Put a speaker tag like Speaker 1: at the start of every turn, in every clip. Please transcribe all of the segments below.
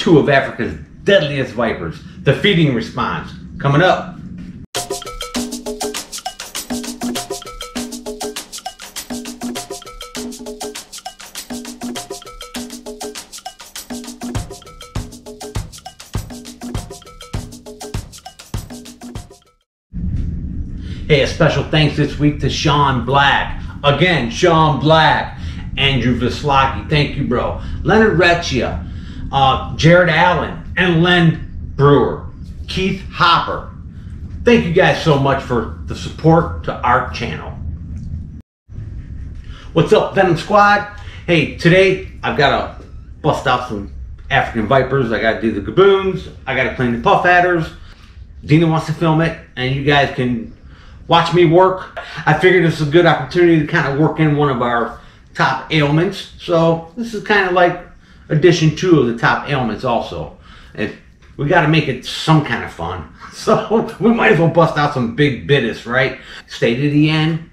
Speaker 1: two of Africa's deadliest vipers. The feeding response. Coming up. Hey, a special thanks this week to Sean Black. Again, Sean Black. Andrew Vislocki, thank you, bro. Leonard Recchia, Jared Allen, and Len Brewer. Keith Hopper. Thank you guys so much for the support to our channel. What's up, Venom Squad? Hey, today I've got to bust out some African Vipers. I got to do the Gaboons. I got to clean the Puff Adders. Dina wants to film it, and you guys can watch me work. I figured this is a good opportunity to kind of work in one of our top ailments. So this is kind of like edition 2 of the top ailments also. And we got to make it some kind of fun. So we might as well bust out some big BITIS, right? Stay to the end.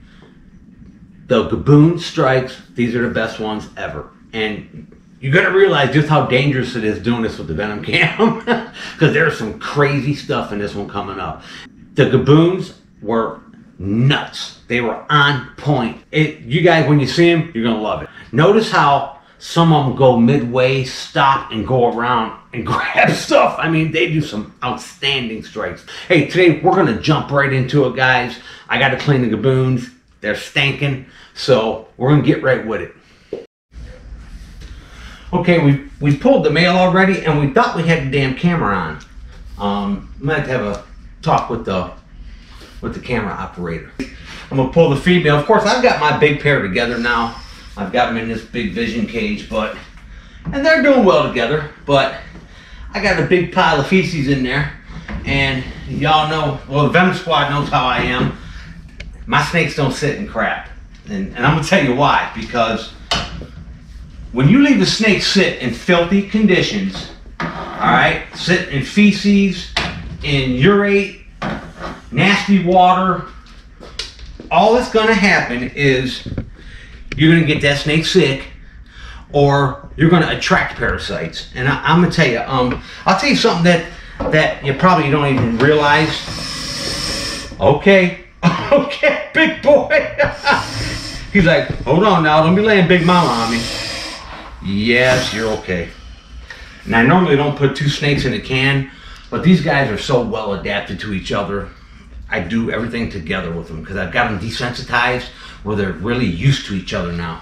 Speaker 1: The Gaboon strikes, these are the best ones ever. And you're going to realize just how dangerous it is doing this with the VenomCAM. Because there's some crazy stuff in this one coming up. The Gaboons were nuts. They were on point. You guys, when you see them, you're gonna love it. Notice how some of them go midway, stop, and go around and grab stuff. I mean, they do some outstanding strikes. Hey, today we're gonna jump right into it, guys. I got to clean the Gaboons. They're stinking, so we're gonna get right with it. Okay, we pulled the mail already, and we thought we had the damn camera on. I'm gonna have to have a talk with the camera operator. I'm gonna pull the female. Of course, I've got my big pair together now. I've got them in this big vision cage, and they're doing well together, but I got a big pile of feces in there, and y'all know, well, the Venom Squad knows how I am. My snakes don't sit in crap, and I'm gonna tell you why. Because when you leave the snake sit in filthy conditions, all right, sit in feces, in urate, nasty water, all that's going to happen is you're going to get that snake sick, or you're going to attract parasites. And I'm going to tell you, I'll tell you something that you probably don't even realize. Okay, okay, big boy. He's like, hold on now, don't be laying big mama on me. Yes, you're okay. And I normally don't put 2 snakes in a can, but these guys are so well adapted to each other. I do everything together with them because I've got them desensitized where they're really used to each other now.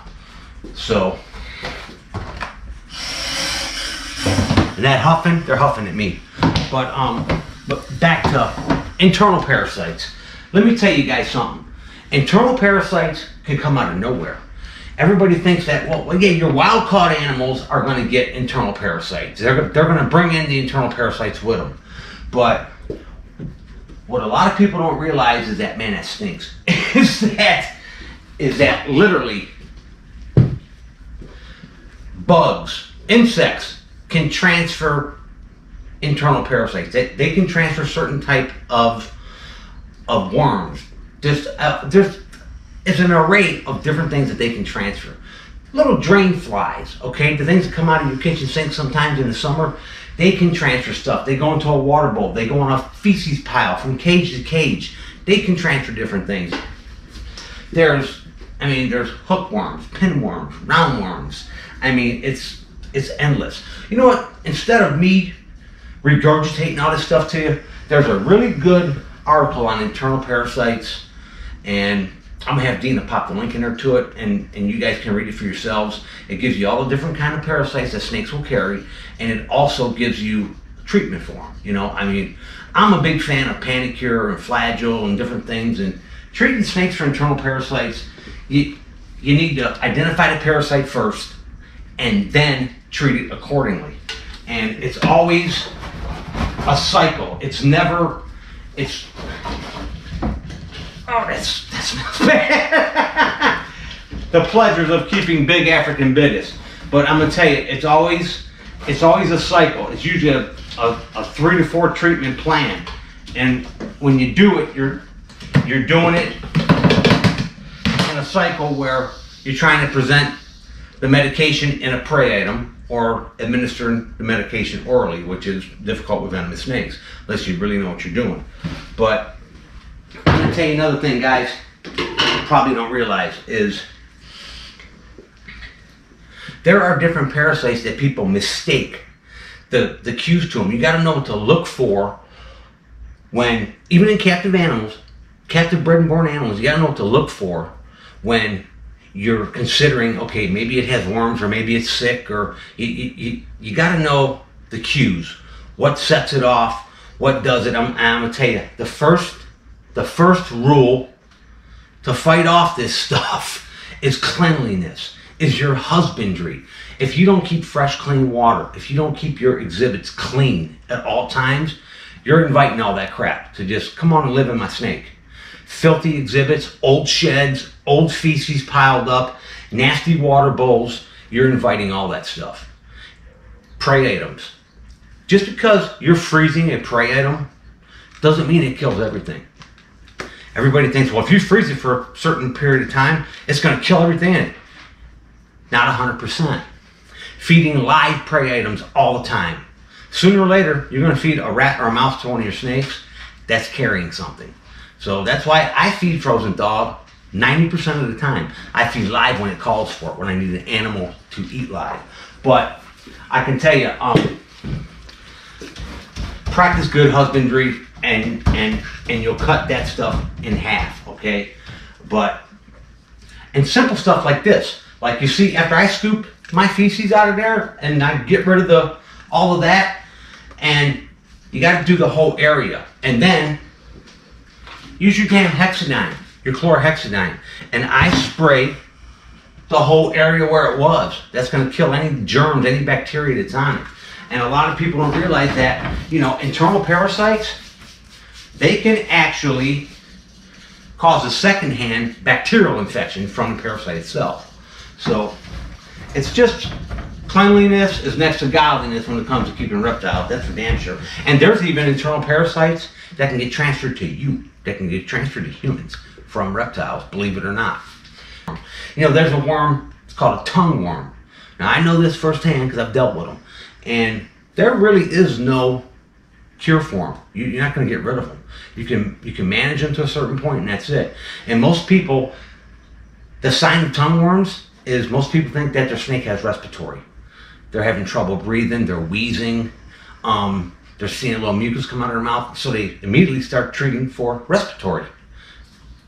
Speaker 1: So, and that huffing, they're huffing at me. But back to internal parasites. Let me tell you guys something. Internal parasites can come out of nowhere. Everybody thinks that, well, yeah, your wild-caught animals are going to get internal parasites. They're going to bring in the internal parasites with them. But what a lot of people don't realize is that, man, that stinks. is that literally bugs, insects can transfer internal parasites. They can transfer certain type of worms. There's an array of different things that they can transfer. Little drain flies, okay? The things that come out of your kitchen sink sometimes in the summer, they can transfer stuff. They go into a water bowl. They go on a feces pile from cage to cage. They can transfer different things. There's hookworms, pinworms, roundworms. I mean, it's endless. You know what? Instead of me regurgitating all this stuff to you, there's a really good article on internal parasites, and I'm gonna have Dina pop the link in there to it, and you guys can read it for yourselves. It gives you all the different kind of parasites that snakes will carry, and it also gives you treatment for them. You know, I mean, I'm a big fan of Panicure and Flagyl and different things, and treating snakes for internal parasites, you need to identify the parasite first, and then treat it accordingly. And it's always a cycle. It's never, oh, that smells bad. The pleasures of keeping big African BITIS. But I'm gonna tell you, it's always a cycle. It's usually a 3 to 4 treatment plan. And when you do it, you're doing it in a cycle where you're trying to the medication in a prey item or administering the medication orally, which is difficult with venomous snakes, unless you really know what you're doing. But I'm going to tell you another thing, guys, you probably don't realize is there are different parasites that people mistake the cues to them. You got to know what to look for when, even in captive animals, captive bred and born animals, you got to know what to look for when you're considering, okay, maybe it has worms or maybe it's sick, or you got to know the cues. What sets it off? What does it? I'm going to tell you, the first rule to fight off this stuff is cleanliness, is your husbandry. If you don't keep fresh, clean water, if you don't keep your exhibits clean at all times, you're inviting all that crap to just come on and live in my snake. Filthy exhibits, old sheds, old feces piled up, nasty water bowls, you're inviting all that stuff. Prey items. Just because you're freezing a prey item doesn't mean it kills everything. Everybody thinks, well, if you freeze it for a certain period of time, it's going to kill everything in it. Not 100%. Feeding live prey items all the time. Sooner or later, you're going to feed a rat or a mouse to one of your snakes. That's carrying something. So that's why I feed frozen dog 90% of the time. I feed live when it calls for it, when I need an animal to eat live. But I can tell you, practice good husbandry and you'll cut that stuff in half, okay? And simple stuff like this. Like you see, after I scoop my feces out of there and I get rid of all of that, and you got to do the whole area. And then use your damn hexadine, your chlorhexidine, and I spray the whole area where it was. That's going to kill any germs, any bacteria that's on it. And a lot of people don't realize that, you know, internal parasites, they can actually cause a secondhand bacterial infection from the parasite itself. So it's just cleanliness is next to godliness when it comes to keeping reptiles. That's for damn sure. And there's even internal parasites that can get transferred to you, that can get transferred to humans from reptiles, believe it or not. You know, there's a worm, it's called a tongue worm. Now I know this firsthand because I've dealt with them. And there really is no cure for them. You're not going to get rid of them. You can manage them to a certain point and that's it. And most people, the sign of tongue worms is most people think that their snake has respiratory. They're having trouble breathing, they're wheezing, they're seeing a little mucus come out of their mouth, so they immediately start treating for respiratory.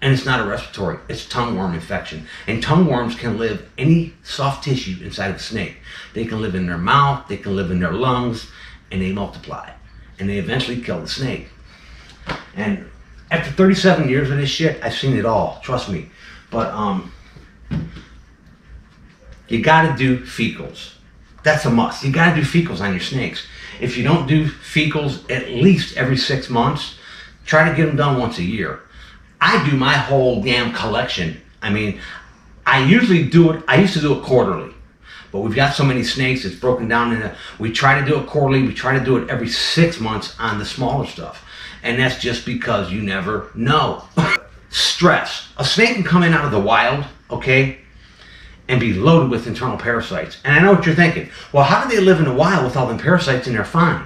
Speaker 1: And it's not a respiratory, it's tongue worm infection. And tongue worms can live any soft tissue inside of a snake. They can live in their mouth, they can live in their lungs, and they multiply. And they eventually kill the snake. And after 37 years of this shit, I've seen it all, trust me. But you gotta do fecals. That's a must. You gotta do fecals on your snakes. If you don't do fecals at least every 6 months, try to get them done once a year. I do my whole damn collection. I mean, I used to do it quarterly, but we've got so many snakes, it's broken down into, we try to do it quarterly, we try to do it every 6 months on the smaller stuff. And that's just because you never know. Stress. A snake can come in out of the wild, okay, and be loaded with internal parasites. And I know what you're thinking. Well, how do they live in the wild with all them parasites and they're fine?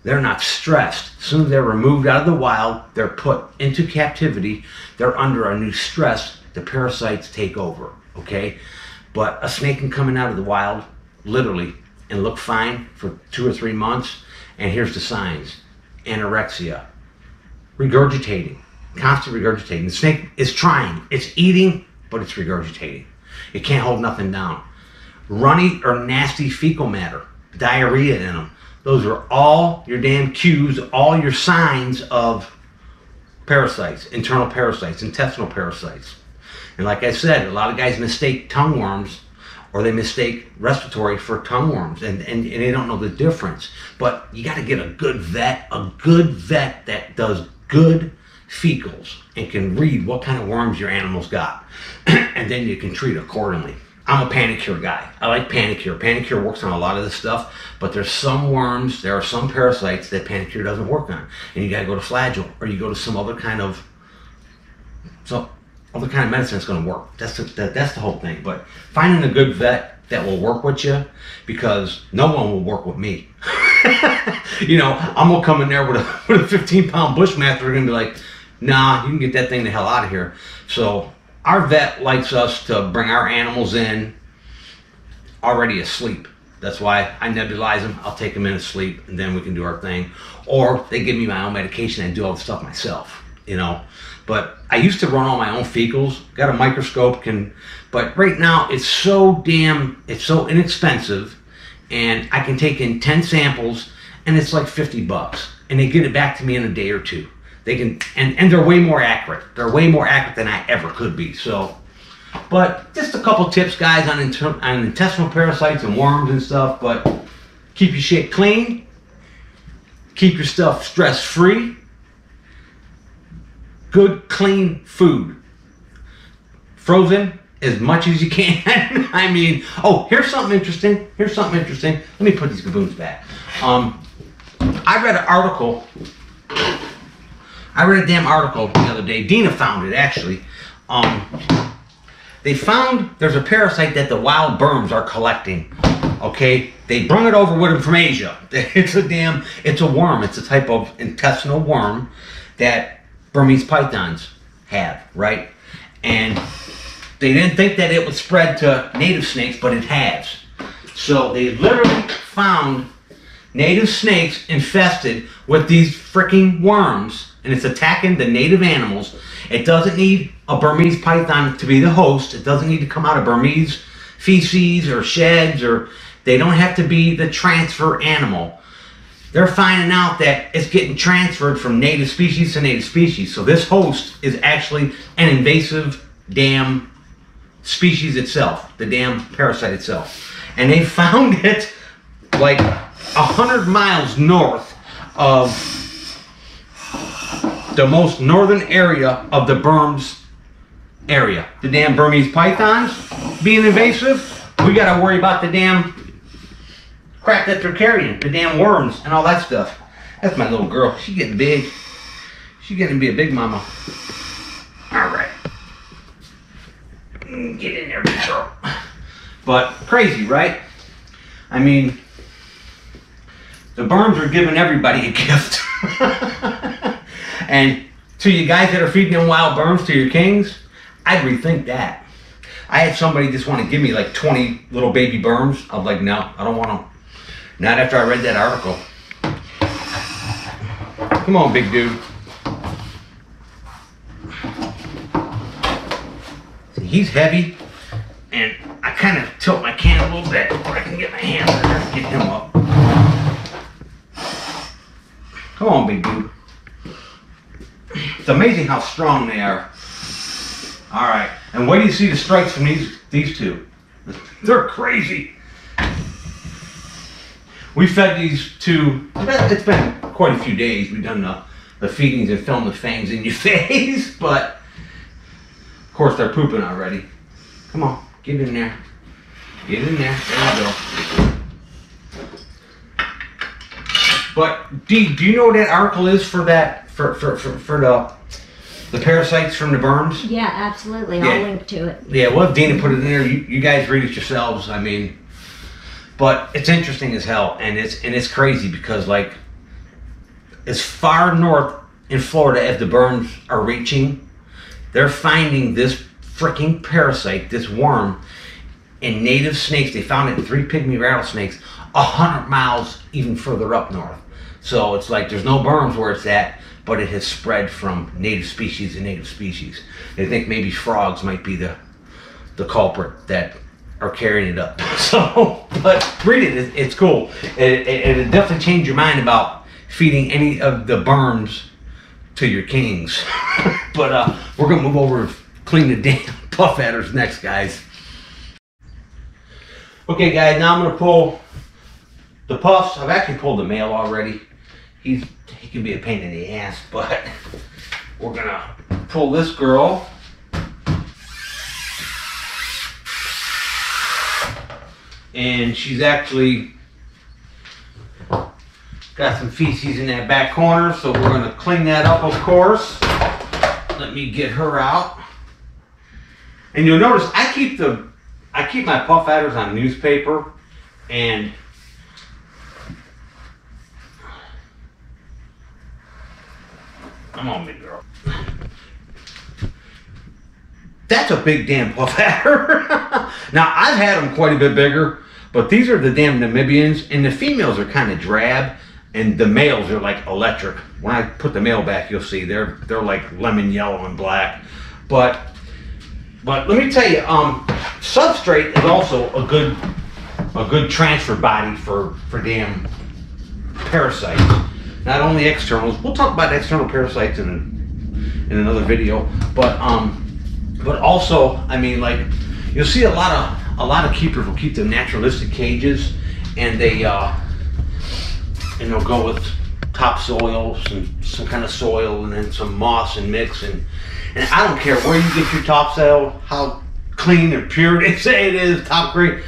Speaker 1: They're not stressed. As soon as they're removed out of the wild, they're put into captivity, they're under a new stress, the parasites take over, okay? But a snake can come in out of the wild, literally, and look fine for 2 or 3 months, and here's the signs. Anorexia, regurgitating, constant regurgitating. The snake is trying, it's eating, but it's regurgitating. It can't hold nothing down. Runny or nasty fecal matter, diarrhea in them. Those are all your damn cues, all your signs of parasites, internal parasites, intestinal parasites. And like I said, a lot of guys mistake tongue worms or they mistake respiratory for tongue worms and they don't know the difference. But you got to get a good vet that does good fecals and can read what kind of worms your animal's got. And then you can treat accordingly. I'm a Panicure guy. I like Panicure. Panicure works on a lot of this stuff, but there's some worms, there are some parasites that Panicure doesn't work on. And you gotta go to Flagyl, or you go to some other kind of other kind of medicine that's going to work. That's the whole thing. But finding a good vet that will work with you, because no one will work with me. You know, I'm gonna come in there with a 15-pound bushmaster. They're gonna be like, nah, you can get that thing the hell out of here. So our vet likes us to bring our animals in already asleep. That's why I nebulize them. I'll take them in asleep, and then we can do our thing. Or they give me my own medication and do all the stuff myself, you know. But I used to run all my own fecals. Got a microscope, but right now it's so inexpensive, and I can take in 10 samples, and it's like $50, and they get it back to me in a day or two. They can, and they're way more accurate. They're way more accurate than I ever could be. So, but just a couple tips, guys, on intestinal parasites and worms and stuff. But keep your shit clean. Keep your stuff stress-free. Good, clean food. Frozen as much as you can. I mean, oh, here's something interesting. Let me put these gaboons back. I read an article. I read a damn article the other day. Dina found it, actually. They found there's a parasite that the wild Burms are collecting. Okay? They brought it over with them from Asia. It's a worm. It's a type of intestinal worm that Burmese pythons have, right? And they didn't think that it would spread to native snakes, but it has. So they literally found native snakes infested with these freaking worms, and it's attacking the native animals. It doesn't need a Burmese python to be the host. It doesn't need to come out of Burmese feces or sheds, or they don't have to be the transfer animal. They're finding out that it's getting transferred from native species to native species. So this host is actually an invasive damn species itself, the damn parasite itself. And they found it like 100 miles north of the most northern area of the Burms area. The damn Burmese pythons being invasive, we gotta worry about the damn crap that they're carrying, the damn worms and all that stuff. That's my little girl. She's getting big. She's getting to be a big mama. All right. Get in there, big girl. But crazy, right? I mean, the Burms are giving everybody a gift. And to you guys that are feeding them wild Burms to your kings, I'd rethink that. I had somebody just want to give me like 20 little baby Burms. I was like, no, I don't want them. Not after I read that article. Come on, big dude. See, he's heavy, and I kind of tilt my can a little bit where I can get my hands in there and get him up. Come on, big dude. It's amazing how strong they are. All right, and wait till you see the strikes from these two. They're crazy. We fed these two, it's been quite a few days. We've done the feedings and filmed the fangs in your face, but of course they're pooping already. Come on, get in there. Get in there, there you go. But Dee, do you know what that article is for that, for the parasites from the Burms?
Speaker 2: Yeah, absolutely, I'll link to it.
Speaker 1: Yeah, well, Dina put it in there. You guys read it yourselves, I mean. But it's interesting as hell, and it's crazy because, like, as far north in Florida as the Burms are reaching, they're finding this freaking parasite, this worm, in native snakes. They found it in 3 pygmy rattlesnakes 100 miles even further up north. So it's like there's no Burms where it's at, but it has spread from native species to native species. They think maybe frogs might be the culprit that are carrying it up. So, but read it, it's cool. It'll definitely change your mind about feeding any of the Burms to your kings. But we're gonna move over and clean the damn puff adders next, guys. Okay, guys, now I'm gonna pull the puffs. I've actually pulled the male already. He can be a pain in the ass, but we're gonna pull this girl. And she's actually got some feces in that back corner, so we're going to clean that up, of course. Let me get her out. And you'll notice I keep my puff adders on newspaper, and come on, big girl. That's a big damn puff adder. Now I've had them quite a bit bigger, but these are the damn Namibians, and the females are kind of drab, and the males are like electric. When I put the male back, you'll see they're like lemon yellow and black. But let me tell you, substrate is also a good transfer body for damn parasites. Not only externals. We'll talk about external parasites in another video, but also, I mean, like, you'll see a lot of keepers will keep them naturalistic cages, and they'll go with topsoil, some kind of soil, and then some moss and mix, and I don't care where you get your topsoil, how clean or pure they say it is, top grade,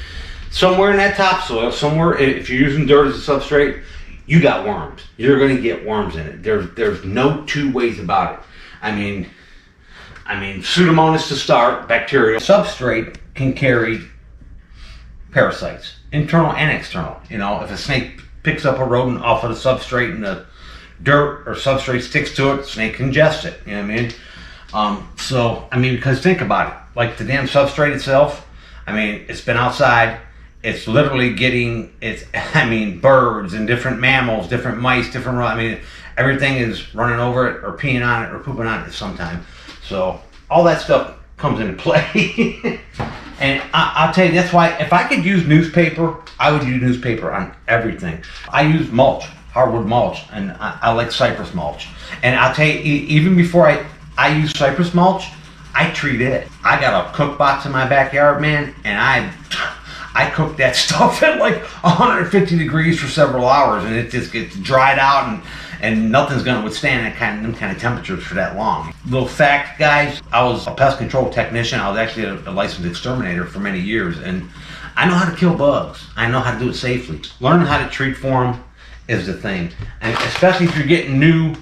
Speaker 1: somewhere in that topsoil, somewhere, if you're using dirt as a substrate, you got worms. You're going to get worms in it. There's no two ways about it. I mean, Pseudomonas to start, bacterial. Substrate can carry parasites, internal and external. You know, if a snake picks up a rodent off of the substrate and the dirt or substrate sticks to it, the snake ingests it. You know what I mean? So, I mean, because think about it. Like the damn substrate itself, I mean, it's been outside. It's literally getting, birds and different mammals, different mice, everything is running over it or peeing on it or pooping on it sometime. So all that stuff comes into play. And I'll tell you, that's why if I could use newspaper, I would use newspaper on everything. I use mulch, hardwood mulch, and I like cypress mulch. And I'll tell you, even before I use cypress mulch, I treat it. I got a cook box in my backyard, man, and I cook that stuff at like 150 degrees for several hours, and it just gets dried out, and nothing's going to withstand them kind of temperatures for that long. Little fact, guys, I was a pest control technician. I was actually a licensed exterminator for many years, and I know how to kill bugs. I know how to do it safely. Learning how to treat for them is the thing, and especially if you're getting new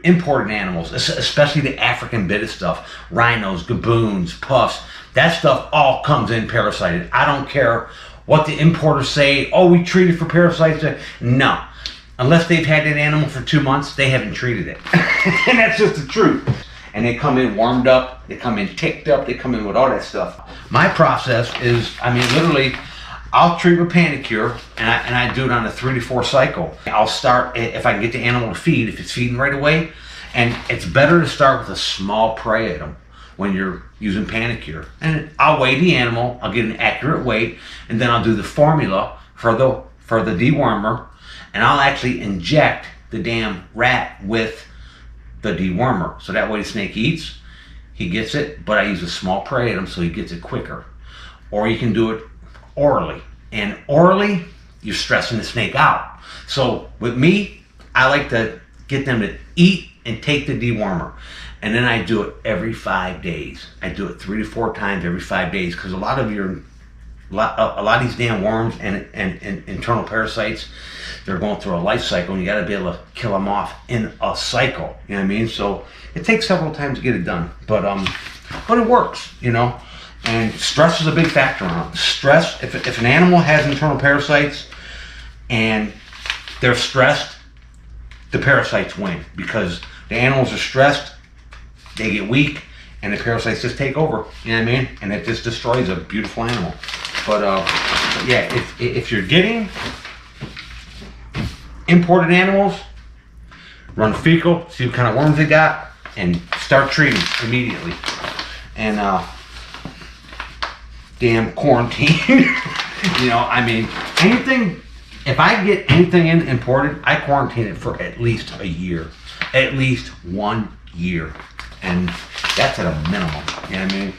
Speaker 1: imported animals, especially the African BITIS stuff, rhinos, gaboons, puffs. That stuff all comes in parasited. I don't care what the importers say. Oh, we treated for parasites. No. Unless they've had that animal for 2 months, they haven't treated it. And that's just the truth. And they come in warmed up. They come in ticked up. They come in with all that stuff. My process is, literally, I'll treat with Panicure, and I do it on a 3 to 4 cycle. I'll start, if I can get the animal to feed, if it's feeding right away. And it's better to start with a small prey item when you're using Panicure. And I'll weigh the animal, I'll get an accurate weight, and then I'll do the formula for the dewormer, and I'll actually inject the damn rat with the dewormer. So that way the snake eats, he gets it, but I use a small prey item so he gets it quicker. Or you can do it orally. And orally, you're stressing the snake out. So with me, I like to get them to eat and take the dewormer. And then I do it every 5 days. I do it 3 to 4 times every 5 days, because a lot of these damn worms and internal parasites, they're going through a life cycle, and you got to be able to kill them off in a cycle. You know what I mean? So it takes several times to get it done, but it works, you know. And stress is a big factor on it. Stress. If an animal has internal parasites and they're stressed, the parasites win, because the animals are stressed. They get weak, and the parasites just take over. You know what I mean? And it just destroys a beautiful animal. But yeah, if you're getting imported animals, run fecal, see what kind of worms they got, and start treating immediately. And damn quarantine. You know, anything. If I get anything imported, I quarantine it for at least a year, at least 1 year. And that's at a minimum, you know what I mean?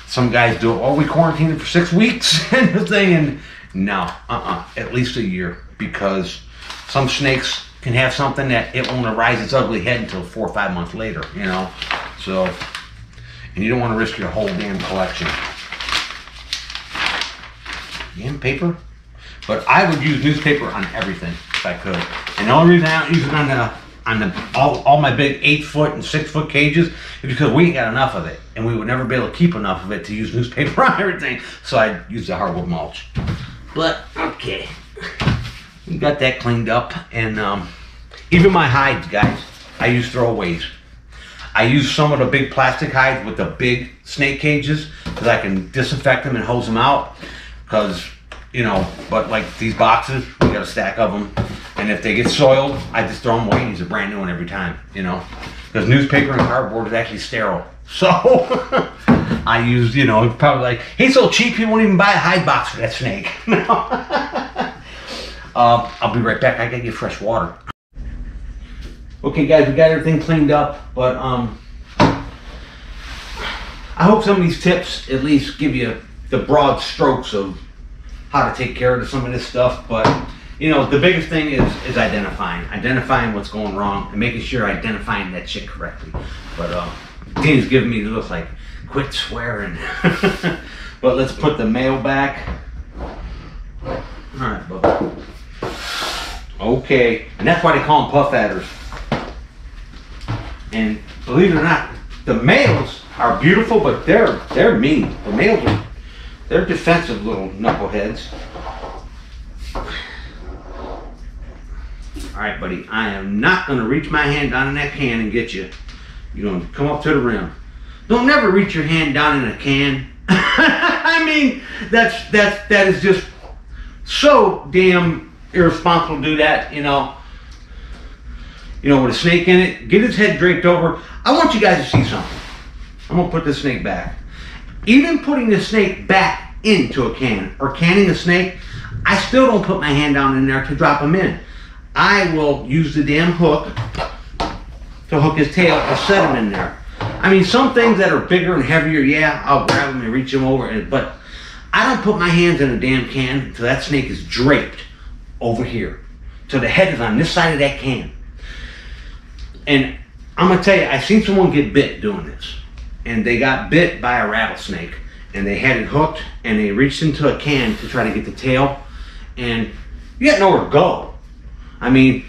Speaker 1: Some guys do it, oh, we quarantine it for 6 weeks and the thing, and no, at least a year, because some snakes can have something that it won't arise its ugly head until 4 or 5 months later, you know? So, and you don't want to risk your whole damn collection. Damn paper? But I would use newspaper on everything if I could. And the only reason I don't use it all my big 8-foot and 6-foot cages, is because we ain't got enough of it, and we would never be able to keep enough of it to use newspaper on everything. So I use the hardwood mulch. But okay, we got that cleaned up, and even my hides, guys, I use throwaways. I use some of the big plastic hides with the big snake cages because I can disinfect them and hose them out. Because, you know, but like these boxes, we got a stack of them. And if they get soiled, I just throw them away and use a brand new one every time, you know. Because newspaper and cardboard is actually sterile. So I use, you know, probably like, he's so cheap he won't even buy a hide box for that snake. I'll be right back. I gotta get fresh water. Okay guys, we got everything cleaned up, but I hope some of these tips at least give you the broad strokes of how to take care of some of this stuff. But you know, the biggest thing is identifying what's going wrong and making sure identifying that shit correctly. But Dean's giving me the look like, quit swearing. But let's put the male back. All right, Bubba. Okay, and that's why they call them puff adders. And believe it or not, the males are beautiful, but they're mean. The males they're defensive little knuckleheads. All right, buddy, I am not going to reach my hand down in that can and get you. You're going to come up to the rim. Don't never reach your hand down in a can. I mean, that is just so damn irresponsible to do that, you know. You know, with a snake in it, get his head draped over. I want you guys to see something. I'm going to put this snake back. Even putting the snake back into a can or canning a snake, I still don't put my hand down in there to drop him in. I will use the damn hook to hook his tail or set him in there. I mean, some things that are bigger and heavier, yeah, I'll grab them and reach them over. But I don't put my hands in a damn can until that snake is draped over here. So the head is on this side of that can. And I'm going to tell you, I seen someone get bit doing this. And they got bit by a rattlesnake. And they had it hooked and they reached into a can to try to get the tail. And you got nowhere to go. I mean,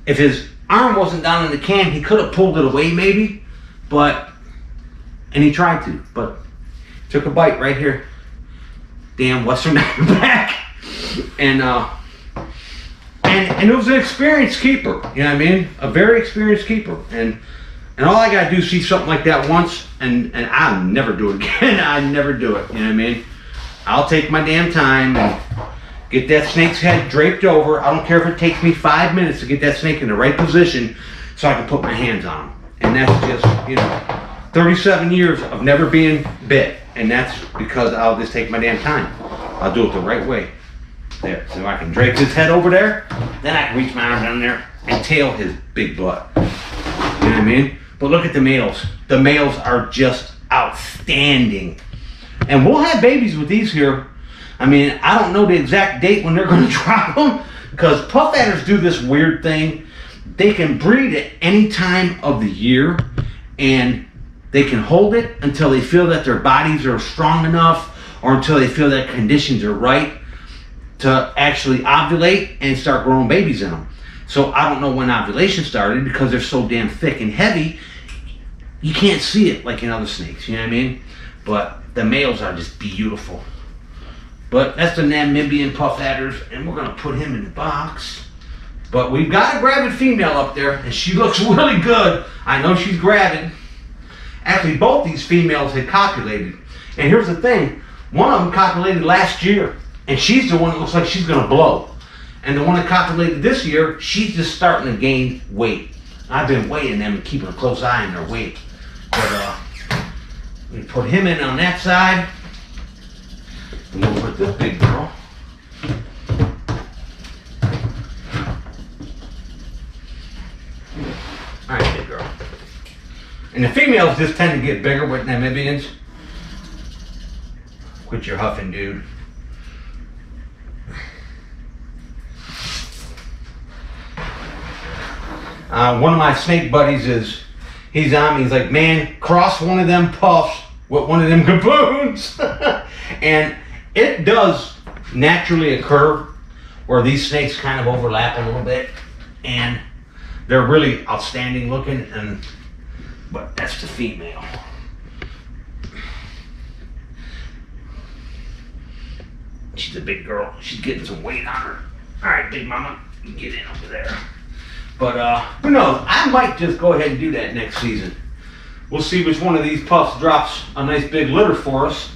Speaker 1: if his arm wasn't down in the can, he could have pulled it away maybe. And he tried to. But took a bite right here. Damn Western back. And it was an experienced keeper, you know what I mean? A very experienced keeper. And all I gotta do is see something like that once, and I'll never do it again. I never do it, you know what I mean? I'll take my damn time and get that snake's head draped over. I don't care if it takes me 5 minutes to get that snake in the right position so I can put my hands on him. And that's just, you know, 37 years of never being bit. And that's because I'll just take my damn time. I'll do it the right way. There, so I can drape his head over there, then I can reach my arm down there and tail his big butt. You know what I mean? But look at the males. The males are just outstanding. And we'll have babies with these here. I mean, I don't know the exact date when they're going to drop them, because puff adders do this weird thing. They can breed at any time of the year, and they can hold it until they feel that their bodies are strong enough, or until they feel that conditions are right to actually ovulate and start growing babies in them. So I don't know when ovulation started, because they're so damn thick and heavy, you can't see it like in other snakes, you know what I mean? But the males are just beautiful. But that's the Namibian puff adders, and we're gonna put him in the box. But we've got a gravid female up there, and she looks really good. I know she's gravid. Actually, both these females had copulated. And here's the thing, one of them copulated last year, and she's the one that looks like she's gonna blow. And the one that copulated this year, she's just starting to gain weight. I've been weighing them and keeping a close eye on their weight. But we put him in on that side. And we'll put this big girl. Alright, big girl. And the females just tend to get bigger with Namibians. Quit your huffing, dude. One of my snake buddies he's on me. He's like, man, cross one of them puffs with one of them gaboons. And it does naturally occur where these snakes kind of overlap a little bit. And they're really outstanding looking, but that's the female. She's a big girl. She's getting some weight on her. All right, big mama, you get in over there. But who knows? I might just go ahead and do that next season. We'll see which one of these pups drops a nice big litter for us.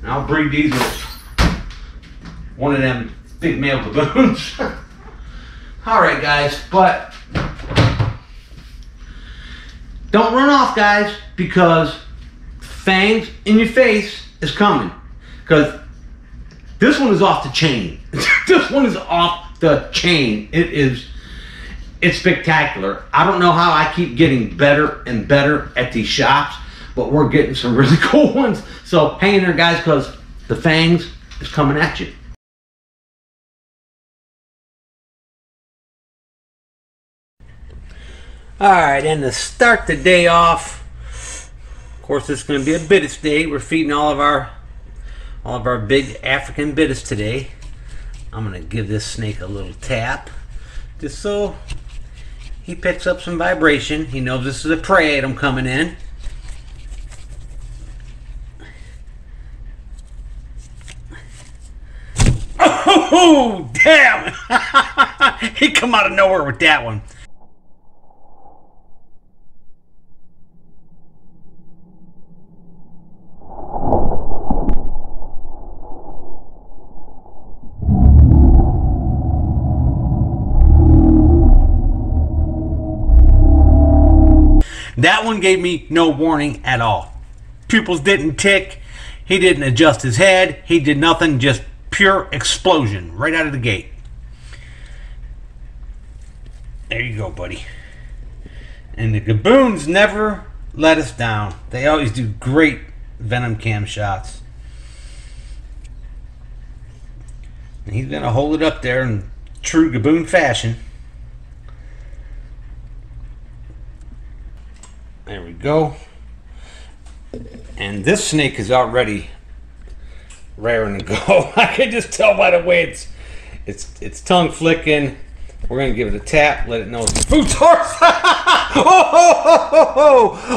Speaker 1: And I'll breed these with one of them big male baboons. All right, guys, but don't run off, guys, because Fangs in Your Face is coming. Because this one is off the chain. This one is off the chain. It's spectacular. I don't know how I keep getting better and better at these shops, but we're getting some really cool ones. So hang in there, guys, because the Fangs is coming at you. Alright, and to start the day off, of course it's going to be a BITIS day. We're feeding all of our BIG African BITIS today. I'm going to give this snake a little tap, just so he picks up some vibration. He knows this is a prey item coming in. Oh, damn! He come out of nowhere with that one. That one gave me no warning at all. Pupils didn't tick. He didn't adjust his head. He did nothing. Just pure explosion right out of the gate. There you go, buddy. And the Gaboons never let us down. They always do great VenomCAM shots. And he's going to hold it up there in true Gaboon fashion. There we go. And this snake is already raring to go. I can just tell by the way it's tongue flicking. We're gonna give it a tap, let it know it's a food source. Oh, ho, ho, ho, ho.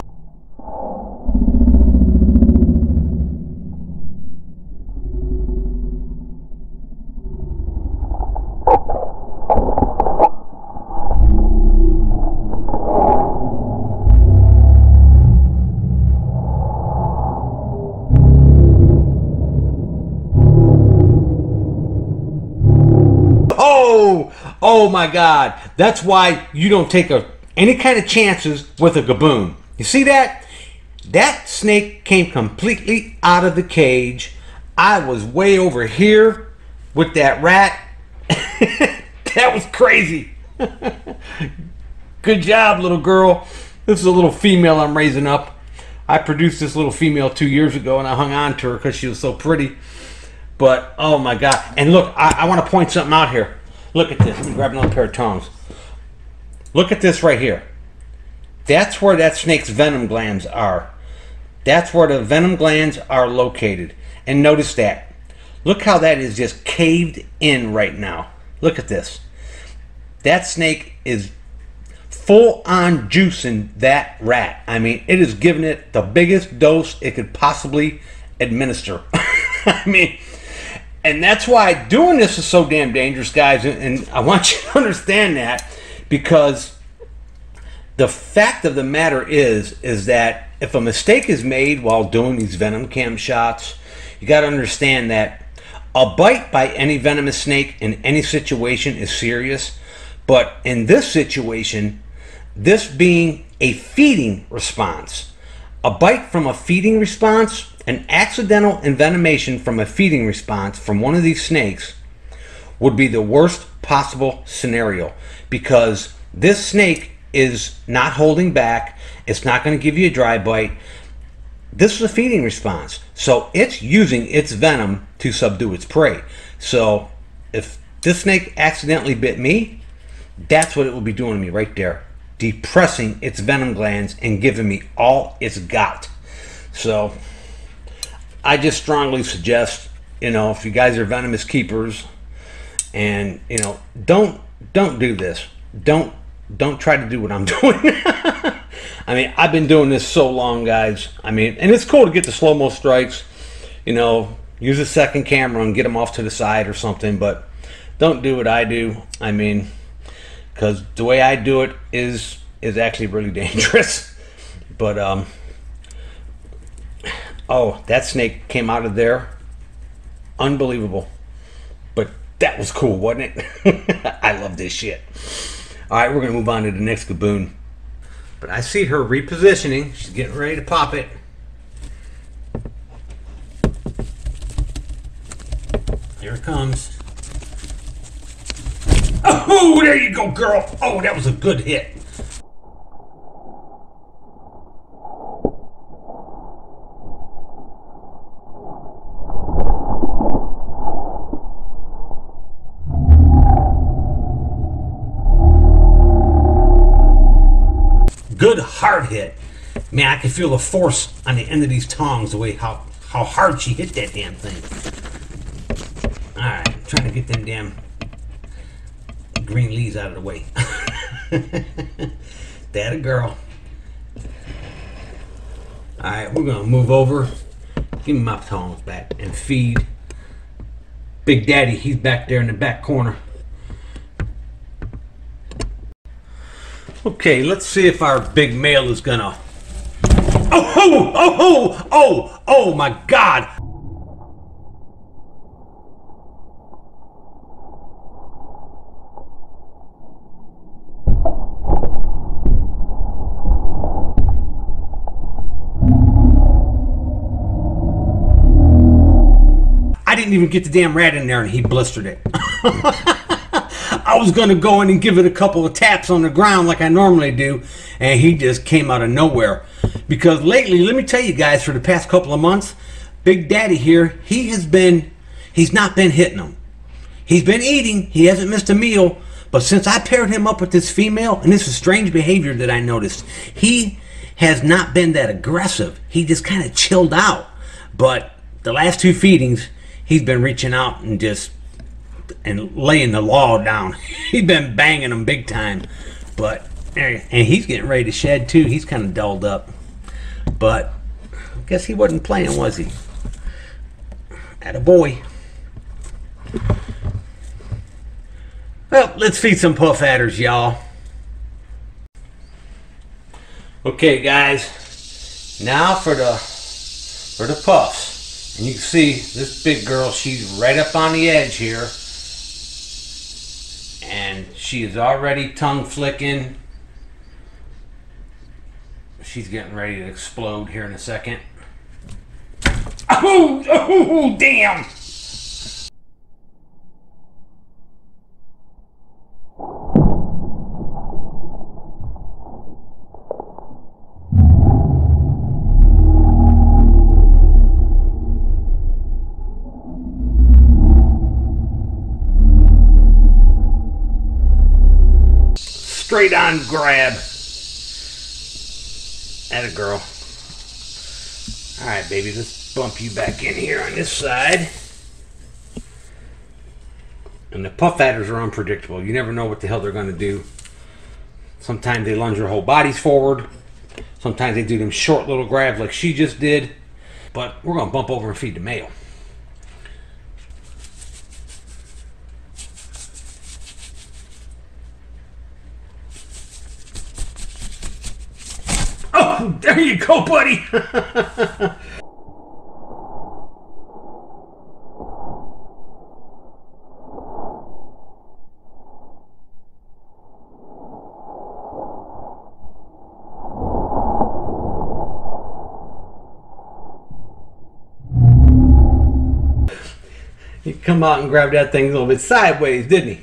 Speaker 1: Oh my God, that's why you don't take any kind of chances with a Gaboon. You see that? That snake came completely out of the cage. I was way over here with that rat. That was crazy. Good job, little girl. This is a little female I'm raising up. I produced this little female 2 years ago and I hung on to her because she was so pretty. But oh my God. And look, I want to point something out here. Look at this. Let me grab another pair of tongs. Look at this right here. That's where that snake's venom glands are. That's where the venom glands are located. And notice that. Look how that is just caved in right now. Look at this. That snake is full on juicing that rat. I mean, it is giving it the biggest dose it could possibly administer. I mean, and that's why doing this is so damn dangerous, guys. And I want you to understand that, because the fact of the matter is that if a mistake is made while doing these VenomCAM shots, you got to understand that a bite by any venomous snake in any situation is serious. But in this situation, this being a feeding response, a bite from a feeding response, an accidental envenomation from a feeding response from one of these snakes would be the worst possible scenario, because this snake is not holding back. It's not going to give you a dry bite. This is a feeding response, so it's using its venom to subdue its prey. So if this snake accidentally bit me, that's what it will be doing to me right there, depressing its venom glands and giving me all it's got. So I just strongly suggest, if you guys are venomous keepers, and don't don't do this. Don't try to do what I'm doing. I mean, I've been doing this so long, guys. I mean, and it's cool to get the slow-mo strikes, you know, use a second camera and get them off to the side or something, but don't do what I do. I mean, because the way I do it is actually really dangerous. But oh, that snake came out of there, unbelievable. But that was cool, wasn't it? I love this shit. All right, we're gonna move on to the next Gaboon. But I see her repositioning. She's getting ready to pop it. Here it comes. Oh, there you go, girl. Oh, that was a good hit. Good hard hit. Man, I can feel the force on the end of these tongs, the way how hard she hit that damn thing. Alright, I'm trying to get them damn green leaves out of the way. That a girl. Alright, we're gonna move over. Give me my tongs back and feed Big Daddy. He's back there in the back corner. Okay, let's see if our big male is gonna... Oh my God! I didn't even get the damn rat in there and he blistered it. I was gonna go in and give it a couple of taps on the ground like I normally do, and he just came out of nowhere. Because lately, let me tell you guys, for the past couple of months, Big Daddy here, he's not been hitting them. He's been eating, he hasn't missed a meal, but since I paired him up with this female, and this is strange behavior that I noticed, he has not been that aggressive. He just kind of chilled out. But the last two feedings, he's been reaching out and laying the law down. He's been banging them big time. But, and he's getting ready to shed too. He's kind of dulled up. But, I guess he wasn't playing, was he? Attaboy. Well, let's feed some puff adders, y'all. Okay, guys. Now for the puffs. And you can see this big girl, she's right up on the edge here. And she is already tongue flicking. She's getting ready to explode here in a second. Oh, damn! Straight on grab. Atta girl. Alright, baby, let's bump you back in here on this side. And the puff adders are unpredictable. You never know what the hell they're going to do. Sometimes they lunge their whole bodies forward. Sometimes they do them short little grabs like she just did. But we're going to bump over and feed the male. Oh, there you go, buddy. He come out and grab that thing a little bit sideways, didn't he?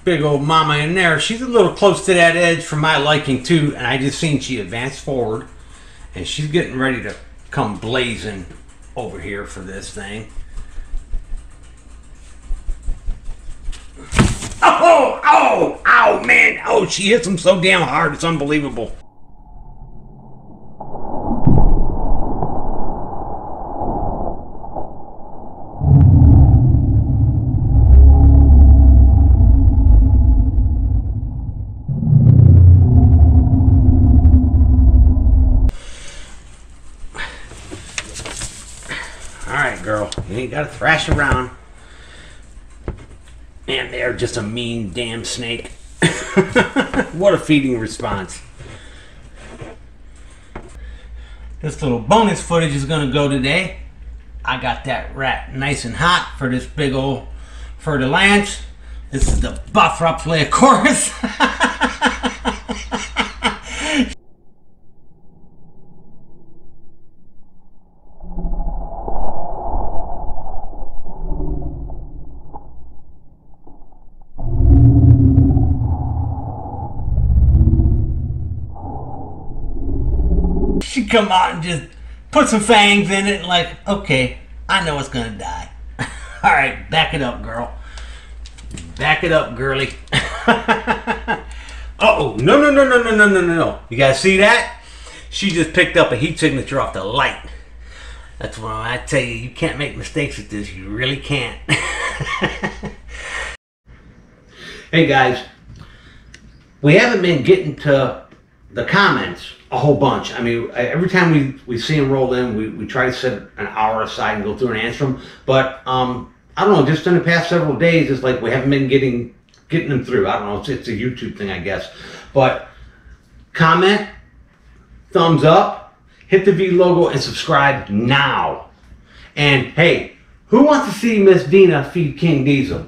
Speaker 1: Big old mama in there. She's a little close to that edge for my liking too, and I just seen she advanced forward and she's getting ready to come blazing over here for this thing. Oh man, oh, she hits him so damn hard, it's unbelievable. Alright, girl. You ain't gotta thrash around. Man, they're just a mean damn snake. What a feeding response. This little bonus footage is gonna go today. I got that rat nice and hot for this big old Fer de Lance. This is the Bothrops leucurus. She come out and just put some fangs in it and like, okay, I know it's gonna die. Alright, back it up, girl. Back it up, girly. Uh-oh, no. You guys see that? She just picked up a heat signature off the light. That's when I tell you, you can't make mistakes with this. You really can't. Hey guys, we haven't been getting to the comments a whole bunch. I mean, every time we see them roll in, we try to set an hour aside and go through and answer them. But I don't know, just in the past several days, it's like we haven't been getting them through. I don't know, it's a YouTube thing, I guess. But comment, thumbs up, hit the V logo, and subscribe now. And hey, who wants to see Miss Dina feed King Diesel?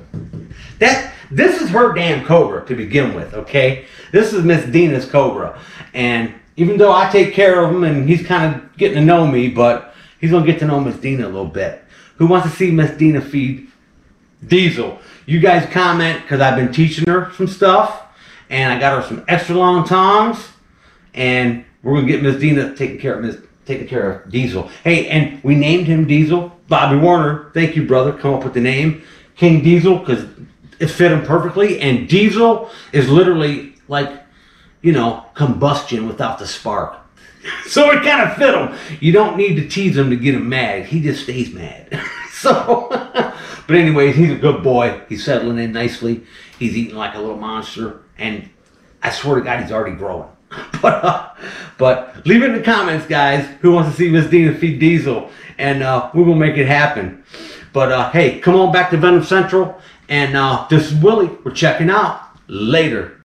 Speaker 1: This is her damn cobra to begin with, okay? This is Miss Dina's cobra. And even though I take care of him and he's kind of getting to know me, but he's going to get to know Miss Dina a little bit. Who wants to see Miss Dina feed Diesel? You guys comment, because I've been teaching her some stuff. And I got her some extra long tongs. And we're going to get Miss Dina taking care of Diesel. Hey, and we named him Diesel. Bobby Warner, thank you, brother. Come up with the name. King Diesel, because it fit him perfectly. And Diesel is literally like, you know, combustion without the spark. So it kind of fit him. You don't need to tease him to get him mad. He just stays mad. So, but anyways, he's a good boy. He's settling in nicely. He's eating like a little monster. And I swear to God, he's already growing. But leave it in the comments, guys. Who wants to see Miss Dina feed Diesel? And we're going to make it happen. But hey, come on back to Venom Central. And this is Willie. We're checking out. Later.